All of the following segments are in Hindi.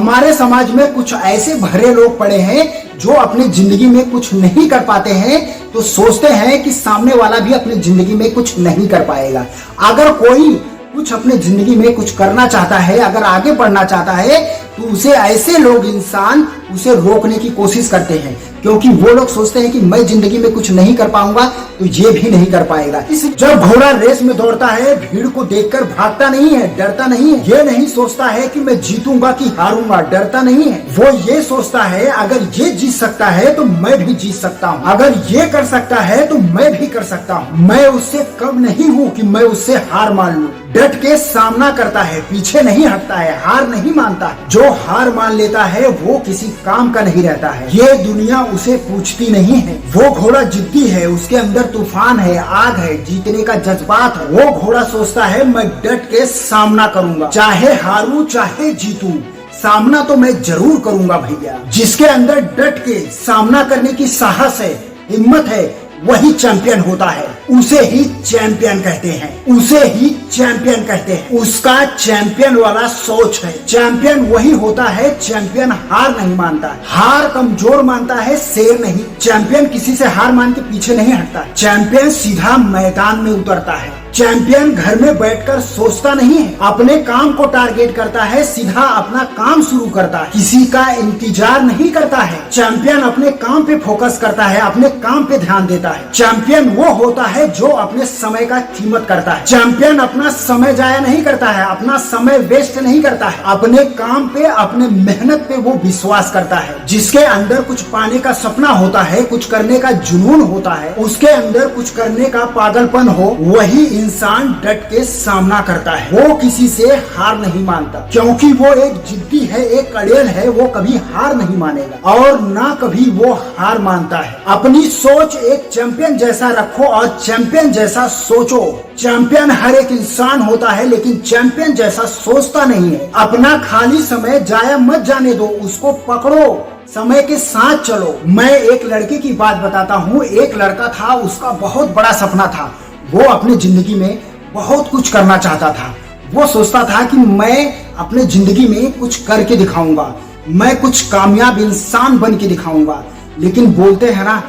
हमारे समाज में कुछ ऐसे भरे लोग पड़े हैं जो अपनी जिंदगी में कुछ नहीं कर पाते हैं तो सोचते हैं कि सामने वाला भी अपनी जिंदगी में कुछ नहीं कर पाएगा। अगर कोई कुछ अपने जिंदगी में कुछ करना चाहता है, अगर आगे बढ़ना चाहता है तो उसे ऐसे लोग इंसान उसे रोकने की कोशिश करते हैं, क्योंकि वो लोग सोचते हैं कि मैं जिंदगी में कुछ नहीं कर पाऊंगा तो ये भी नहीं कर पाएगा। जब घोड़ा रेस में दौड़ता है भीड़ को देखकर भागता नहीं है, डरता नहीं है। ये नहीं सोचता है कि मैं जीतूंगा कि हारूंगा, डरता नहीं है। वो ये सोचता है अगर ये जीत सकता है तो मैं भी जीत सकता हूँ, अगर ये कर सकता है तो मैं भी कर सकता हूँ। मैं उससे कम नहीं हूँ कि मैं उससे हार मान लूँ। डट के सामना करता है, पीछे नहीं हटता है, हार नहीं मानता है। जो हार मान लेता है वो किसी काम का नहीं रहता है। ये दुनिया उसे पूछती नहीं है। वो घोड़ा जिद्दी है, उसके अंदर तूफान है, आग है, जीतने का जज्बात है। वो घोड़ा सोचता है मैं डट के सामना करूंगा, चाहे हारूं चाहे जीतूं, सामना तो मैं जरूर करूंगा भैया। जिसके अंदर डट के सामना करने की साहस है, हिम्मत है, वही चैंपियन होता है। उसे ही चैंपियन कहते हैं, उसे ही चैंपियन कहते हैं। उसका चैंपियन वाला सोच है। चैंपियन वही होता है, चैंपियन हार नहीं मानता है, हार कमजोर मानता है, शेर नहीं। चैंपियन किसी से हार मान के पीछे नहीं हटता। चैंपियन सीधा मैदान में उतरता है। चैंपियन घर में बैठकर सोचता नहीं है, अपने काम को टारगेट करता है, सीधा अपना काम शुरू करता है, किसी का इंतजार नहीं करता है। चैंपियन अपने काम पे फोकस करता है, अपने काम पे ध्यान देता है। चैंपियन वो होता है जो अपने समय का कीमत करता है। चैंपियन अपना समय जाया नहीं करता है, अपना समय वेस्ट नहीं करता है। अपने काम पे, अपने मेहनत पे वो विश्वास करता है। जिसके अंदर कुछ पाने का सपना होता है, कुछ करने का जुनून होता है, उसके अंदर कुछ करने का पागलपन हो, वही इंसान डट के सामना करता है। वो किसी से हार नहीं मानता, क्योंकि वो एक जिद्दी है, एक अड़ेल है। वो कभी हार नहीं मानेगा और ना कभी वो हार मानता है। अपनी सोच एक चैंपियन जैसा रखो और चैंपियन जैसा सोचो। चैंपियन हर एक इंसान होता है, लेकिन चैंपियन जैसा सोचता नहीं है। अपना खाली समय जाया मत जाने दो, उसको पकड़ो, समय के साथ चलो। मैं एक लड़के की बात बताता हूँ। एक लड़का था, उसका बहुत बड़ा सपना था। वो अपनी जिंदगी में बहुत कुछ करना चाहता था। वो सोचता था कि मैं अपने जिंदगी में कुछ करके दिखाऊंगा, मैं कुछ कामयाब इंसान बन के दिखाऊंगा। लेकिन बोलते हैं ना,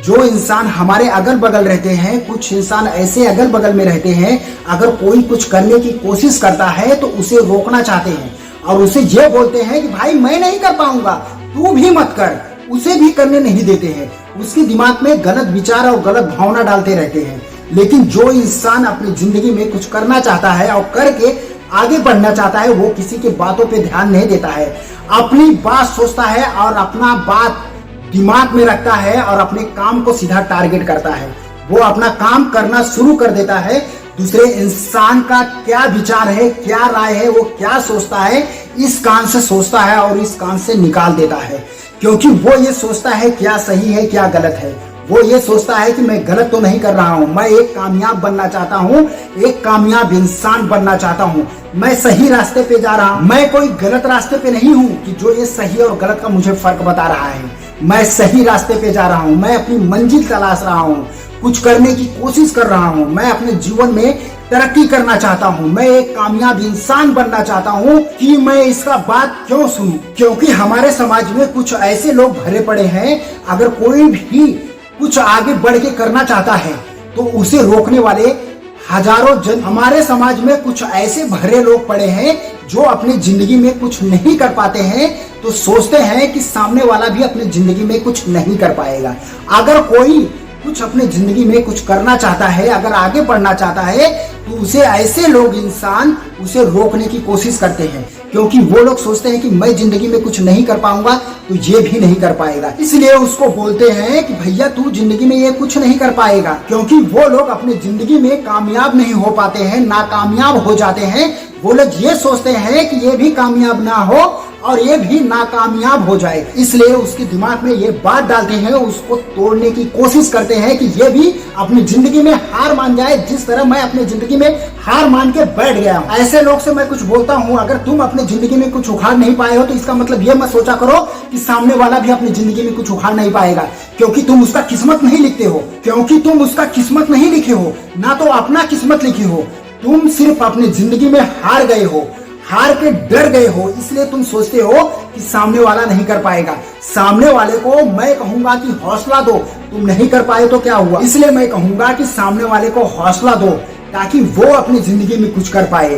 जो इंसान हमारे अगल बगल रहते हैं, कुछ इंसान ऐसे अगल बगल में रहते हैं, अगर कोई कुछ करने की कोशिश करता है तो उसे रोकना चाहते हैं और उसे ये बोलते हैं कि भाई मैं नहीं कर पाऊंगा, तू भी मत कर। उसे भी करने नहीं देते हैं। उसके दिमाग में गलत विचार और गलत भावना डालते रहते हैं। लेकिन जो इंसान अपनी जिंदगी में कुछ करना चाहता है और करके आगे बढ़ना चाहता है, वो किसी की बातों पे ध्यान नहीं देता है, अपनी बात सोचता है और अपना बात दिमाग में रखता है और अपने काम को सीधा टारगेट करता है। वो अपना काम करना शुरू कर देता है। दूसरे इंसान का क्या विचार है, क्या राय है, वो क्या सोचता है, इस कान से सोचता है और इस कान से निकाल देता है। क्योंकि वो ये सोचता है क्या सही है क्या गलत है। वो ये सोचता है कि मैं गलत तो नहीं कर रहा हूँ, मैं एक कामयाब बनना चाहता हूँ, एक कामयाब इंसान बनना चाहता हूँ, मैं सही रास्ते पे जा रहा हूँ, मैं कोई गलत रास्ते पे नहीं हूँ कि जो ये सही और गलत का मुझे फर्क बता रहा है। मैं सही रास्ते पे जा रहा हूँ, मैं अपनी मंजिल तलाश रहा हूँ, कुछ करने की कोशिश कर रहा हूँ, मैं अपने जीवन में तरक्की करना चाहता हूँ, मैं एक कामयाब इंसान बनना चाहता हूँ। कि मैं इसका बात क्यों सुनूं? क्योंकि हमारे समाज में कुछ ऐसे लोग भरे पड़े हैं, अगर कोई भी कुछ आगे बढ़ के करना चाहता है तो उसे रोकने वाले हजारों जन। हमारे समाज में कुछ ऐसे भरे लोग पड़े हैं जो अपनी जिंदगी में कुछ नहीं कर पाते हैं तो सोचते हैं कि सामने वाला भी अपनी जिंदगी में कुछ नहीं कर पाएगा। अगर कोई कुछ अपने जिंदगी में कुछ करना चाहता है, अगर आगे बढ़ना चाहता है तो उसे ऐसे लोग इंसान उसे रोकने की कोशिश करते हैं, क्योंकि वो लोग सोचते हैं कि मैं जिंदगी में कुछ नहीं कर पाऊंगा तो ये भी नहीं कर पाएगा। इसलिए उसको बोलते हैं कि भैया तू जिंदगी में ये कुछ नहीं कर पाएगा। क्योंकि वो लोग अपनी जिंदगी में कामयाब नहीं हो पाते हैं, नाकामयाब हो जाते हैं। वो लोग ये सोचते हैं कि ये भी कामयाब ना हो और ये भी नाकामयाब हो जाए, इसलिए उसके दिमाग में ये बात डालते हैं, उसको तोड़ने की कोशिश करते हैं कि ये भी अपनी जिंदगी में हार मान जाए, जिस तरह मैं अपनी जिंदगी में हार मान के बैठ गया हूँ। ऐसे लोग से मैं कुछ बोलता हूँ, अगर तुम अपनी जिंदगी में कुछ उखाड़ नहीं पाए हो तो इसका मतलब ये मत सोचा करो कि सामने वाला भी अपनी जिंदगी में कुछ उखाड़ नहीं पाएगा, क्योंकि तुम उसका किस्मत नहीं लिखते हो, क्योंकि तुम उसका किस्मत नहीं लिखे हो, ना तो अपना किस्मत लिखे हो। तुम सिर्फ अपनी जिंदगी में हार गए हो। हार के डर गए हो, इसलिए तुम सोचते हो कि सामने वाला नहीं कर पाएगा। सामने वाले को मैं कहूंगा कि हौसला दो, तुम नहीं कर पाए तो क्या हुआ, इसलिए मैं कहूंगा कि सामने वाले को हौसला दो ताकि वो अपनी जिंदगी में कुछ कर पाए।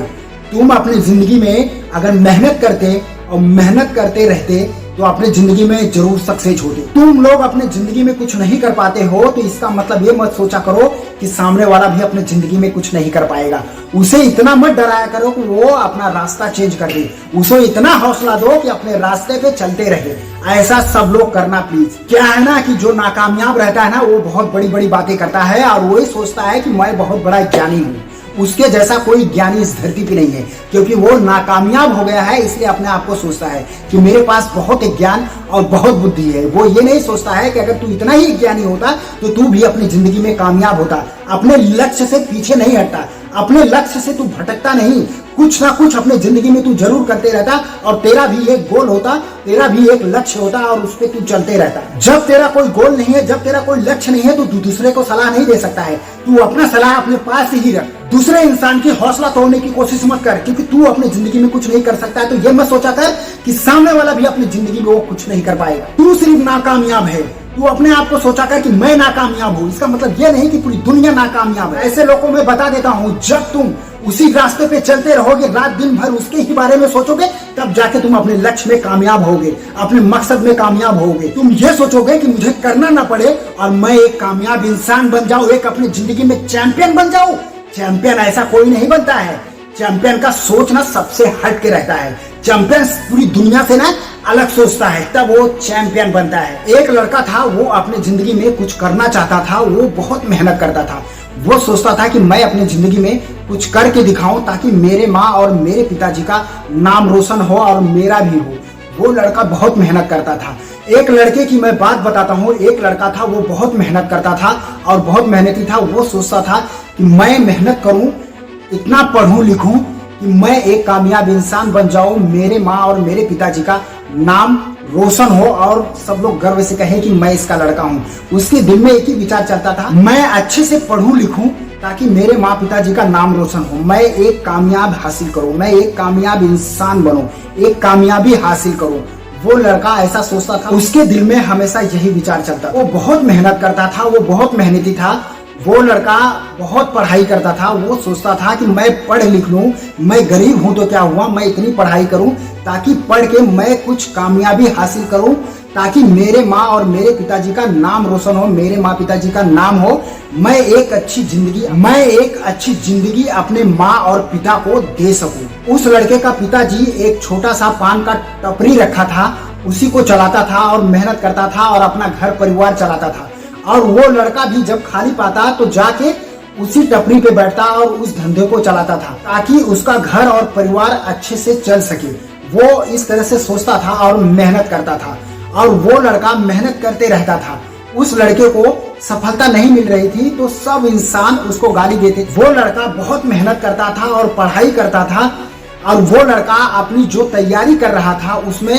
तुम अपनी जिंदगी में अगर मेहनत करते और मेहनत करते रहते तो अपने जिंदगी में जरूर सक्सेस होते। तुम लोग अपने जिंदगी में कुछ नहीं कर पाते हो तो इसका मतलब ये मत सोचा करो कि सामने वाला भी अपने जिंदगी में कुछ नहीं कर पाएगा। उसे इतना मत डराया करो कि वो अपना रास्ता चेंज कर दे, उसे इतना हौसला दो कि अपने रास्ते पे चलते रहे। ऐसा सब लोग करना प्लीज। क्या है ना कि जो नाकामयाब रहता है ना वो बहुत बड़ी बड़ी बातें करता है और वो ही सोचता है कि मैं बहुत बड़ा ज्ञानी हूँ। उसके जैसा कोई ज्ञानी इस धरती पे नहीं है, क्योंकि वो नाकामयाब हो गया है, इसलिए अपने आप को सोचता है कि मेरे पास बहुत ज्ञान और बहुत बुद्धि है। वो ये नहीं सोचता है कि अगर तू इतना ही ज्ञानी होता तो तू भी अपनी जिंदगी में कामयाब होता। अपने लक्ष्य से पीछे नहीं हटता, अपने लक्ष्य से तू भटकता नहीं, कुछ ना कुछ अपने जिंदगी में तू जरूर करते रहता और तेरा भी एक गोल होता, तेरा भी एक लक्ष्य होता और उस पर तू चलते रहता। जब तेरा कोई गोल नहीं है, जब तेरा कोई लक्ष्य नहीं है तो तू दूसरे को सलाह नहीं दे सकता है। तू अपना सलाह अपने पास ही रख। दूसरे इंसान की हौसला तोड़ने की कोशिश मत कर, क्योंकि तू अपनी जिंदगी में कुछ नहीं कर सकता है तो ये मत सोचा कर कि सामने वाला भी अपनी जिंदगी में वो कुछ नहीं कर पाएगा। तू सिर्फ नाकामयाब है, तू अपने आप को सोचा कर कि मैं नाकामयाब हूँ, इसका मतलब ये नहीं कि पूरी दुनिया नाकामयाब है। ऐसे लोगों को मैं बता देता हूँ, जब तुम उसी रास्ते पे चलते रहोगे, रात दिन भर उसके ही बारे में सोचोगे, तब जाके तुम अपने लक्ष्य में कामयाब होगे, अपने मकसद में कामयाब होगे। तुम ये सोचोगे कि मुझे करना ना पड़े और मैं एक कामयाब इंसान बन जाऊं, एक अपनी जिंदगी में चैंपियन बन जाऊं। चैंपियन ऐसा कोई नहीं बनता है। चैंपियन का सोच ना सबसे हट के रहता है। चैंपियन पूरी दुनिया से ना अलग सोचता है, तब वो चैंपियन बनता है। एक लड़का था, वो अपनी जिंदगी में कुछ करना चाहता था, वो बहुत मेहनत करता था। वो सोचता था कि मैं अपनी जिंदगी में कुछ करके दिखाऊं ताकि मेरे माँ और मेरे पिताजी का नाम रोशन हो और मेरा भी हो। वो लड़का बहुत मेहनत करता था। एक लड़के की मैं बात बताता हूँ। एक लड़का था, वो बहुत मेहनत करता था और बहुत मेहनती था। वो सोचता था कि मैं मेहनत करूं, इतना पढ़ूं लिखूं कि मैं एक कामयाब इंसान बन जाऊं, मेरे माँ और मेरे पिताजी का नाम रोशन हो और सब लोग गर्व से कहें कि मैं इसका लड़का हूँ। उसके दिल में एक ही विचार चलता था, मैं अच्छे से पढ़ूं लिखूं ताकि मेरे माँ पिताजी का नाम रोशन हो, मैं एक कामयाब हासिल करूं, मैं एक कामयाब इंसान बनूं, एक कामयाबी हासिल करूं। वो लड़का ऐसा सोचता था, उसके दिल में हमेशा यही विचार चलता। वो बहुत मेहनत करता था, वो बहुत मेहनती था। वो लड़का बहुत पढ़ाई करता था। वो सोचता था कि मैं पढ़ लिख लूं, मैं गरीब हूं तो क्या हुआ, मैं इतनी पढ़ाई करूं ताकि पढ़ के मैं कुछ कामयाबी हासिल करूं, ताकि मेरे माँ और मेरे पिताजी का नाम रोशन हो, मेरे माँ पिताजी का नाम हो, मैं एक अच्छी जिंदगी अपने माँ और पिता को दे सकूं। उस लड़के का पिताजी एक छोटा सा पान का टपरी रखा था, उसी को चलाता था और मेहनत करता था और अपना घर परिवार चलाता था। और वो लड़का भी जब खाली पाता तो जाके उसी टपरी पे बैठता और उस धंधे को चलाता था ताकि उसका घर और परिवार अच्छे से चल सके। वो इस तरह से सोचता था और मेहनत करता था और वो लड़का मेहनत करते रहता था। उस लड़के को सफलता नहीं मिल रही थी तो सब इंसान उसको गाली देते थे। वो लड़का बहुत मेहनत करता था और पढ़ाई करता था और वो लड़का अपनी जो तैयारी कर रहा था उसमें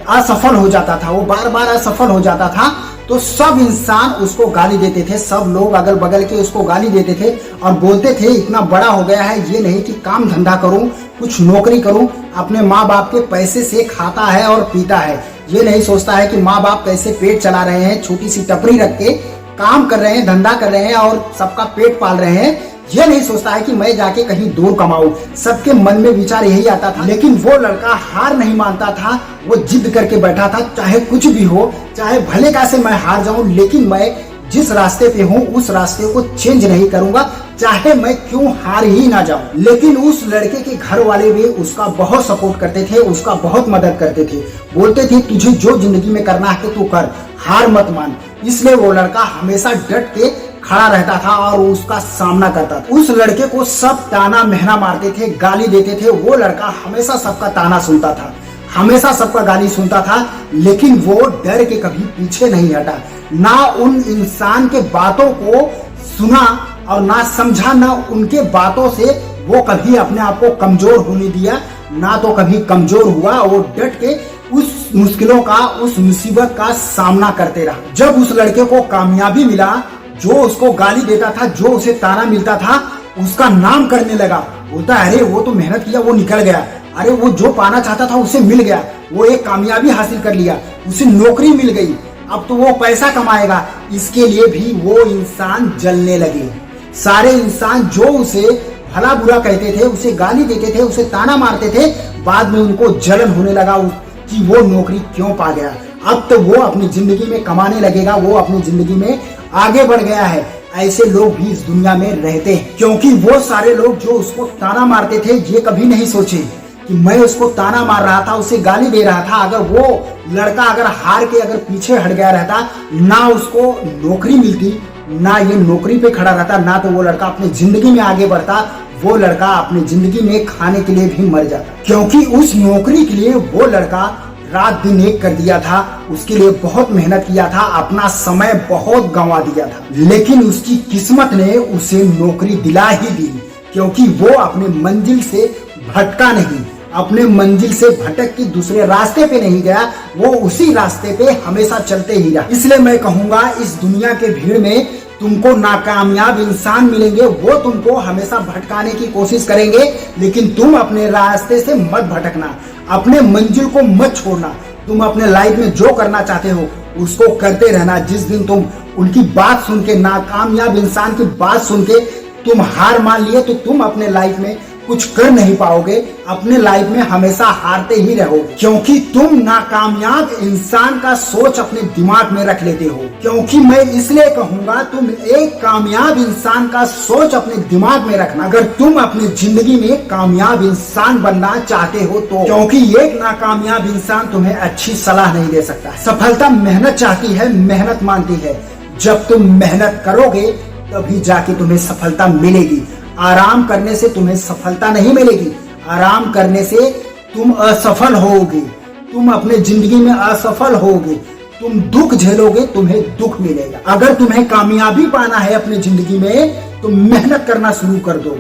असफल हो जाता था, वो बार बार असफल हो जाता था। तो सब इंसान उसको गाली देते थे, सब लोग अगल बगल के उसको गाली देते थे और बोलते थे इतना बड़ा हो गया है, ये नहीं कि काम धंधा करूं, कुछ नौकरी करूं, अपने माँ बाप के पैसे से खाता है और पीता है। ये नहीं सोचता है कि माँ बाप कैसे पेट चला रहे हैं, छोटी सी टपरी रख के काम कर रहे हैं, धंधा कर रहे हैं और सबका पेट पाल रहे हैं। ये नहीं सोचता है कि मैं जाके कहीं दूर कमाऊं। सबके मन में विचार यही आता था, लेकिन वो लड़का हार नहीं मानता था। वो जिद करके बैठा था, चाहे कुछ भी हो, चाहे भले कैसे मैं हार जाऊं, लेकिन मैं जिस रास्ते पे हूँ उस रास्ते को चेंज नहीं करूंगा, चाहे मैं क्यों हार ही ना जाऊं। लेकिन उस लड़के के घर वाले भी उसका बहुत सपोर्ट करते थे, उसका बहुत मदद करते थे, बोलते थे तुझे जो जिंदगी में करना है तू कर, हार मत मान। इसलिए वो लड़का हमेशा डट के खड़ा रहता था और उसका सामना करता था। उस लड़के को सब ताना महना मारते थे, गाली देते थे। वो लड़का हमेशा सबका ताना सुनता था, हमेशा सबका गाली सुनता था, लेकिन वो डर के कभी पीछे नहीं हटा। ना उन इंसान के बातों को सुना और ना समझा, ना उनके बातों से वो कभी अपने आप को कमजोर होने दिया, ना तो कभी कमजोर हुआ। वो डट के उस मुश्किलों का, उस मुसीबत का सामना करते रहा। जब उस लड़के को कामयाबी मिला, जो उसको गाली देता था, जो उसे ताना मिलता था, उसका नाम करने लगा, बोलता अरे वो तो मेहनत किया, वो निकल गया, अरे वो जो पाना चाहता था उसे मिल गया, वो एक कामयाबी हासिल कर लिया, उसे नौकरी मिल गई, अब तो वो पैसा कमाएगा। इसके लिए भी वो इंसान जलने लगे। सारे इंसान जो उसे भला बुरा कहते थे, उसे गाली देते थे, उसे ताना मारते थे, बाद में उनको जलन होने लगा कि वो नौकरी क्यों पा गया। अब तो वो अपनी जिंदगी में कमाने लगेगा, वो अपनी जिंदगी में आगे बढ़ गया है। ऐसे लोग भी इस दुनिया में रहते हैं, क्योंकि वो सारे लोग जो उसको ताना मारते थे, ये कभी नहीं सोचे कि मैं उसको ताना मार रहा था, उसे गाली दे रहा था, अगर वो लड़का अगर हार के अगर पीछे हट गया रहता, ना उसको नौकरी मिलती, ना ये नौकरी पे खड़ा रहता, ना तो वो लड़का अपनी जिंदगी में आगे बढ़ता, वो लड़का अपनी जिंदगी में खाने के लिए भी मर जाता। क्योंकि उस नौकरी के लिए वो लड़का रात दिन एक कर दिया था, उसके लिए बहुत मेहनत किया था, अपना समय बहुत गंवा दिया था, लेकिन उसकी किस्मत ने उसे नौकरी दिला ही दी, क्योंकि वो अपने मंजिल से भटका नहीं, अपने मंजिल से भटक के दूसरे रास्ते पे नहीं गया, वो उसी रास्ते पे हमेशा चलते ही रहा। इसलिए मैं कहूंगा, इस दुनिया के भीड़ में तुमको नाकामयाब इंसान मिलेंगे, वो तुमको हमेशा भटकाने की कोशिश करेंगे, लेकिन तुम अपने रास्ते से मत भटकना, अपने मंजिल को मत छोड़ना। तुम अपने लाइफ में जो करना चाहते हो उसको करते रहना। जिस दिन तुम उनकी बात सुन के, नाकामयाब इंसान की बात सुन के तुम हार मान लिए, तो तुम अपने लाइफ में कुछ कर नहीं पाओगे, अपने लाइफ में हमेशा हारते ही रहोगे, क्योंकि तुम नाकामयाब इंसान का सोच अपने दिमाग में रख लेते हो। क्योंकि मैं इसलिए कहूंगा, तुम एक कामयाब इंसान का सोच अपने दिमाग में रखना, अगर तुम अपनी जिंदगी में कामयाब इंसान बनना चाहते हो तो, क्योंकि एक नाकामयाब इंसान तुम्हें अच्छी सलाह नहीं दे सकता। सफलता मेहनत चाहती है, मेहनत मांगती है। जब तुम मेहनत करोगे तभी जाके तुम्हें सफलता मिलेगी। आराम करने से तुम्हें सफलता नहीं मिलेगी, आराम करने से तुम असफल होगे, तुम अपने जिंदगी में असफल होगे, तुम दुख झेलोगे, तुम्हें दुख मिलेगा। अगर तुम्हें कामयाबी पाना है अपनी जिंदगी में तो मेहनत करना शुरू कर दो।